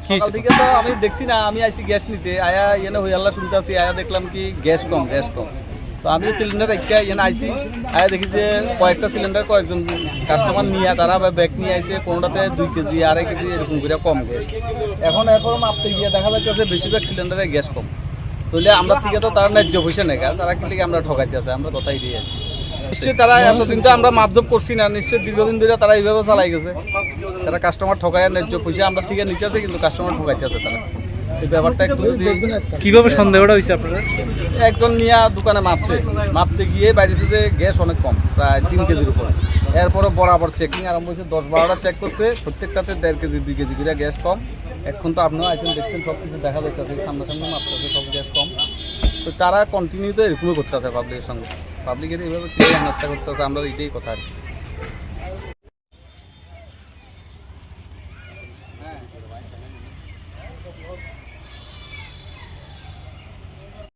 সকাল থেকে তো আমি দেখছি না, আমি আইছি গ্যাস নিতে, আয়া এনে হই আল্লাহ শুনতে আসি, আয়া দেখলাম কি গ্যাস কম। তো আমি সিলিন্ডার একটা এনে আইছি, আয়া দেখি যে কয়েকটা সিলিন্ডার কয়েকজন কাস্টমার নিয়ে তারা ব্যাগ নিয়ে আইছে, কোনোটাতে 2 কেজি 2.5 কেজি এরকম করে কম গ্যাস। এখন মাপতে গিয়ে দেখা যাচ্ছে বেশিরভাগ সিলিন্ডারে গ্যাস কম। তাহলে আমরা থেকে তো তারা ন্যায্য পয়সা নেই, তারা কি থেকে আমরা ঠকাইতে আছে, আমরা কথাই দিয়ে আছি। নিশ্চয়ই তারা এতদিন তো আমরা মাপজব করছি না, নিশ্চয়ই দীর্ঘদিন ধরে তারা এইভাবে চালাই গেছে। তারা কাস্টমার ঠকায়, ন্যায্য পয়সা আমরা থেকে নিতে আছে, কিন্তু কাস্টমার ঠকাইতে আছে তারা। এই ব্যাপারটা একটু কিভাবে সন্দেহটা হয়েছে আপনাদের? একজন নিয়ে দোকানে মাপতে গিয়ে বাইরেছে যে গ্যাস অনেক কম, প্রায় 3 কেজির উপরে। এরপরে বরাবর চেকিং আরম্ভ হয়েছে, 10-12টা চেক করছে, প্রত্যেকটাতে 1.5 কেজি 2 কেজি করে গ্যাস কম। এখন তো আপনারা আইসেন, দেখছেন সব কিছু দেখা যাচ্ছে, সামনাসামনি মাপতেছে, সব গ্যাস কম। তো তারা কন্টিনিউ তো এরকমই করতেছে পাবলিকের সঙ্গে, পাবলিকের এইভাবে ক্লিয়ার নাস্তা করতেছে, আমরা এটাই কথা আর কি।